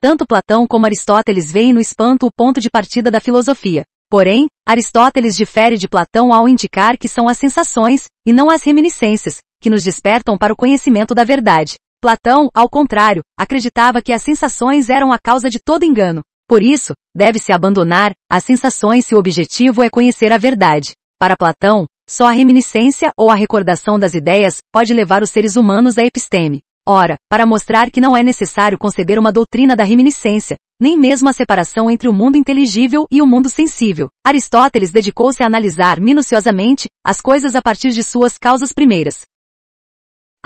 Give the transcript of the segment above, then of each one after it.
Tanto Platão como Aristóteles veem no espanto o ponto de partida da filosofia. Porém, Aristóteles difere de Platão ao indicar que são as sensações, e não as reminiscências, que nos despertam para o conhecimento da verdade. Platão, ao contrário, acreditava que as sensações eram a causa de todo engano. Por isso, deve-se abandonar as sensações se o objetivo é conhecer a verdade. Para Platão, só a reminiscência ou a recordação das ideias pode levar os seres humanos à episteme. Ora, para mostrar que não é necessário conceber uma doutrina da reminiscência, nem mesmo a separação entre o mundo inteligível e o mundo sensível, Aristóteles dedicou-se a analisar minuciosamente as coisas a partir de suas causas primeiras.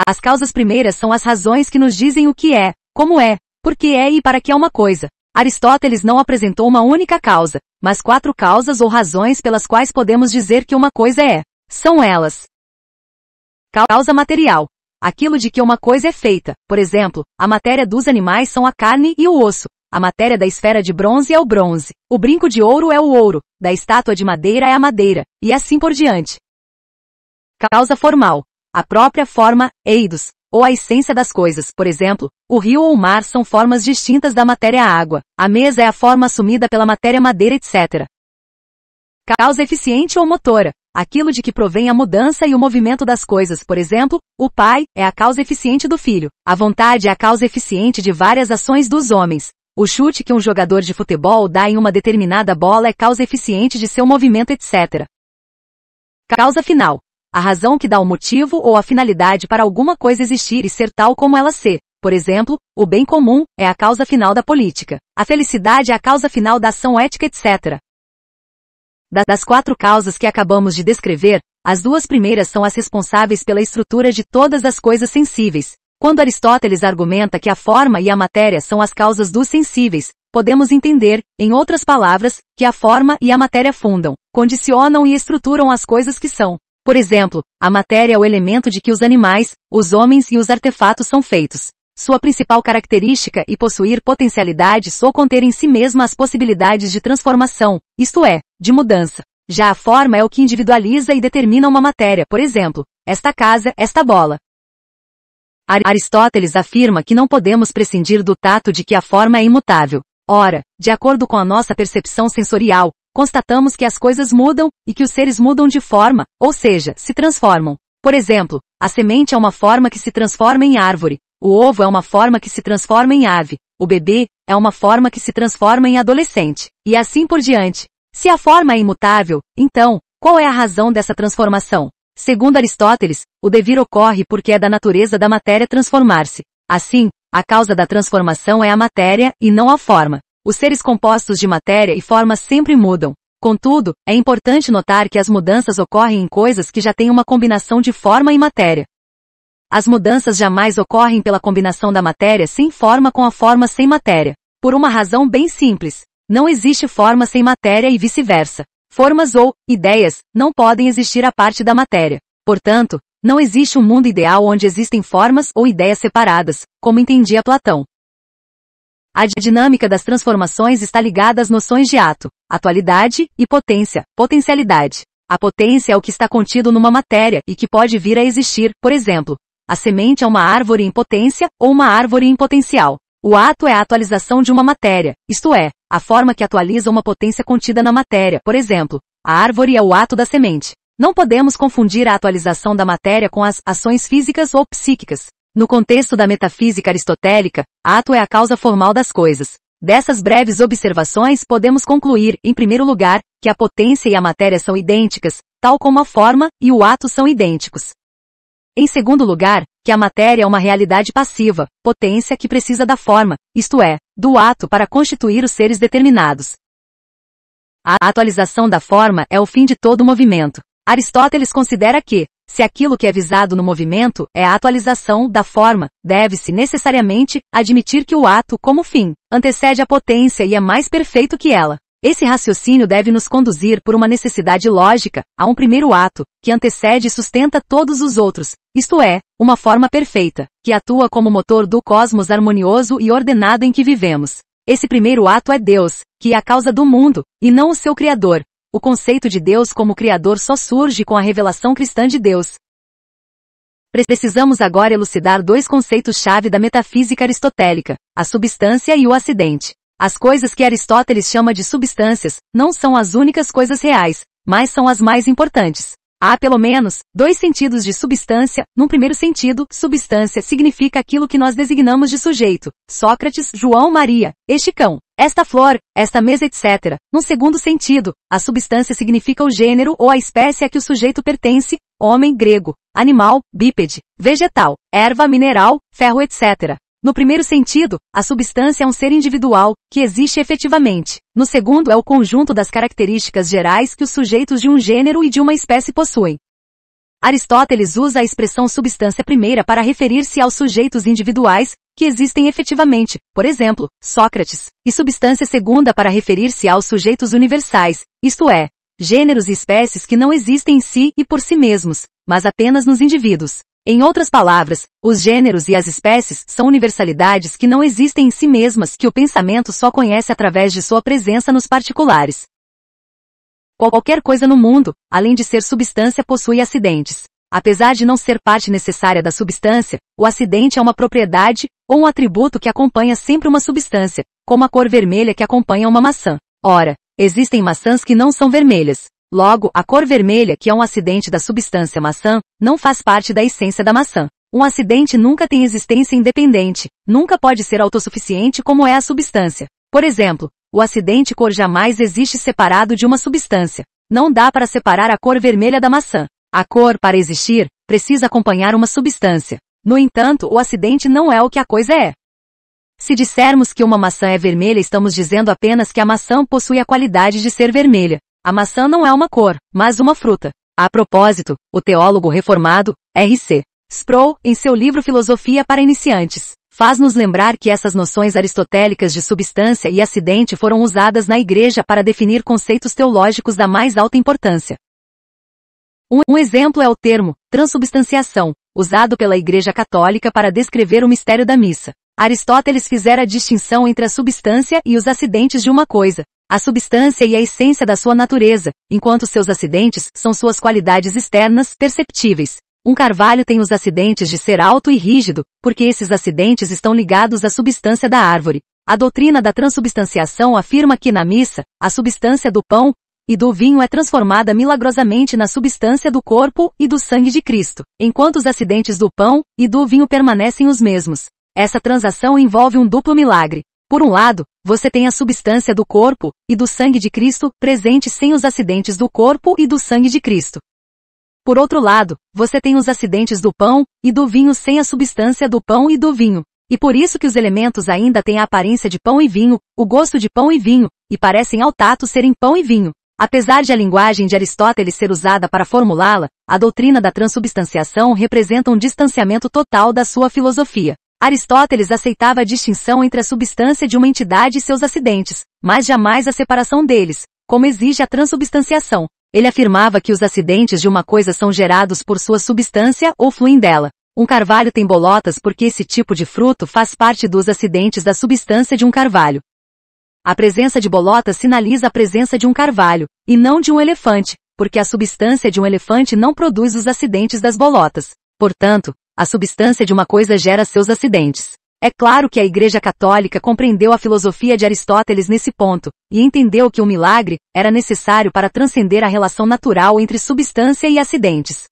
As causas primeiras são as razões que nos dizem o que é, como é, por que é e para que é uma coisa. Aristóteles não apresentou uma única causa, mas 4 causas ou razões pelas quais podemos dizer que uma coisa é. São elas: causa material, aquilo de que uma coisa é feita. Por exemplo, a matéria dos animais são a carne e o osso. A matéria da esfera de bronze é o bronze. O brinco de ouro é o ouro. Da estátua de madeira é a madeira. E assim por diante. Causa formal. A própria forma, eidos, ou a essência das coisas. Por exemplo, o rio ou o mar são formas distintas da matéria água. A mesa é a forma assumida pela matéria madeira, etc. Causa eficiente ou motora. Aquilo de que provém a mudança e o movimento das coisas. Por exemplo, o pai é a causa eficiente do filho. A vontade é a causa eficiente de várias ações dos homens. O chute que um jogador de futebol dá em uma determinada bola é causa eficiente de seu movimento, etc. Causa final. A razão que dá o motivo ou a finalidade para alguma coisa existir e ser tal como ela ser. Por exemplo, o bem comum é a causa final da política. A felicidade é a causa final da ação ética, etc. Das 4 causas que acabamos de descrever, as 2 primeiras são as responsáveis pela estrutura de todas as coisas sensíveis. Quando Aristóteles argumenta que a forma e a matéria são as causas dos sensíveis, podemos entender, em outras palavras, que a forma e a matéria fundam, condicionam e estruturam as coisas que são. Por exemplo, a matéria é o elemento de que os animais, os homens e os artefatos são feitos. Sua principal característica é possuir potencialidades ou conter em si mesma as possibilidades de transformação, isto é, de mudança. Já a forma é o que individualiza e determina uma matéria, por exemplo, esta casa, esta bola. Aristóteles afirma que não podemos prescindir do tato de que a forma é imutável. Ora, de acordo com a nossa percepção sensorial, constatamos que as coisas mudam e que os seres mudam de forma, ou seja, se transformam. Por exemplo, a semente é uma forma que se transforma em árvore. O ovo é uma forma que se transforma em ave. O bebê é uma forma que se transforma em adolescente. E assim por diante. Se a forma é imutável, então, qual é a razão dessa transformação? Segundo Aristóteles, o devir ocorre porque é da natureza da matéria transformar-se. Assim, a causa da transformação é a matéria e não a forma. Os seres compostos de matéria e forma sempre mudam. Contudo, é importante notar que as mudanças ocorrem em coisas que já têm uma combinação de forma e matéria. As mudanças jamais ocorrem pela combinação da matéria sem forma com a forma sem matéria. Por uma razão bem simples. Não existe forma sem matéria e vice-versa. Formas ou ideias não podem existir à parte da matéria. Portanto, não existe um mundo ideal onde existem formas ou ideias separadas, como entendia Platão. A dinâmica das transformações está ligada às noções de ato, atualidade e potência, potencialidade. A potência é o que está contido numa matéria e que pode vir a existir, por exemplo. A semente é uma árvore em potência ou uma árvore em potencial. O ato é a atualização de uma matéria, isto é, a forma que atualiza uma potência contida na matéria. Por exemplo, a árvore é o ato da semente. Não podemos confundir a atualização da matéria com as ações físicas ou psíquicas. No contexto da metafísica aristotélica, ato é a causa formal das coisas. Dessas breves observações podemos concluir, em primeiro lugar, que a potência e a matéria são idênticas, tal como a forma e o ato são idênticos. Em segundo lugar, que a matéria é uma realidade passiva, potência que precisa da forma, isto é, do ato para constituir os seres determinados. A atualização da forma é o fim de todo movimento. Aristóteles considera que, se aquilo que é visado no movimento é a atualização da forma, deve-se necessariamente admitir que o ato, como fim, antecede a potência e é mais perfeito que ela. Esse raciocínio deve nos conduzir por uma necessidade lógica a um primeiro ato, que antecede e sustenta todos os outros, isto é, uma forma perfeita, que atua como motor do cosmos harmonioso e ordenado em que vivemos. Esse primeiro ato é Deus, que é a causa do mundo, e não o seu Criador. O conceito de Deus como Criador só surge com a revelação cristã de Deus. Precisamos agora elucidar dois conceitos-chave da metafísica aristotélica, a substância e o acidente. As coisas que Aristóteles chama de substâncias não são as únicas coisas reais, mas são as mais importantes. Há pelo menos dois sentidos de substância. Num primeiro sentido, substância significa aquilo que nós designamos de sujeito. Sócrates, João Maria, este cão, esta flor, esta mesa, etc. Num segundo sentido, a substância significa o gênero ou a espécie a que o sujeito pertence, homem, grego, animal, bípede, vegetal, erva, mineral, ferro, etc. No primeiro sentido, a substância é um ser individual, que existe efetivamente. No segundo é o conjunto das características gerais que os sujeitos de um gênero e de uma espécie possuem. Aristóteles usa a expressão substância primeira para referir-se aos sujeitos individuais, que existem efetivamente, por exemplo, Sócrates, e substância segunda para referir-se aos sujeitos universais, isto é, gêneros e espécies que não existem em si e por si mesmos, mas apenas nos indivíduos. Em outras palavras, os gêneros e as espécies são universalidades que não existem em si mesmas, que o pensamento só conhece através de sua presença nos particulares. Qualquer coisa no mundo, além de ser substância, possui acidentes. Apesar de não ser parte necessária da substância, o acidente é uma propriedade, ou um atributo que acompanha sempre uma substância, como a cor vermelha que acompanha uma maçã. Ora, existem maçãs que não são vermelhas. Logo, a cor vermelha, que é um acidente da substância maçã, não faz parte da essência da maçã. Um acidente nunca tem existência independente, nunca pode ser autossuficiente como é a substância. Por exemplo, o acidente cor jamais existe separado de uma substância. Não dá para separar a cor vermelha da maçã. A cor, para existir, precisa acompanhar uma substância. No entanto, o acidente não é o que a coisa é. Se dissermos que uma maçã é vermelha, estamos dizendo apenas que a maçã possui a qualidade de ser vermelha. A maçã não é uma cor, mas uma fruta. A propósito, o teólogo reformado, R.C. Sproul, em seu livro Filosofia para Iniciantes, faz-nos lembrar que essas noções aristotélicas de substância e acidente foram usadas na Igreja para definir conceitos teológicos da mais alta importância. Um exemplo é o termo transubstanciação, usado pela Igreja Católica para descrever o mistério da missa. Aristóteles fizera a distinção entre a substância e os acidentes de uma coisa. A substância e a essência da sua natureza, enquanto seus acidentes são suas qualidades externas, perceptíveis. Um carvalho tem os acidentes de ser alto e rígido, porque esses acidentes estão ligados à substância da árvore. A doutrina da transubstanciação afirma que na missa, a substância do pão e do vinho é transformada milagrosamente na substância do corpo e do sangue de Cristo, enquanto os acidentes do pão e do vinho permanecem os mesmos. Essa transação envolve um duplo milagre. Por um lado, você tem a substância do corpo e do sangue de Cristo presente sem os acidentes do corpo e do sangue de Cristo. Por outro lado, você tem os acidentes do pão e do vinho sem a substância do pão e do vinho. E por isso que os elementos ainda têm a aparência de pão e vinho, o gosto de pão e vinho, e parecem ao tato serem pão e vinho. Apesar de a linguagem de Aristóteles ser usada para formulá-la, a doutrina da transubstanciação representa um distanciamento total da sua filosofia. Aristóteles aceitava a distinção entre a substância de uma entidade e seus acidentes, mas jamais a separação deles, como exige a transubstanciação. Ele afirmava que os acidentes de uma coisa são gerados por sua substância ou fluem dela. Um carvalho tem bolotas porque esse tipo de fruto faz parte dos acidentes da substância de um carvalho. A presença de bolotas sinaliza a presença de um carvalho, e não de um elefante, porque a substância de um elefante não produz os acidentes das bolotas. Portanto, a substância de uma coisa gera seus acidentes. É claro que a Igreja Católica compreendeu a filosofia de Aristóteles nesse ponto, e entendeu que o milagre era necessário para transcender a relação natural entre substância e acidentes.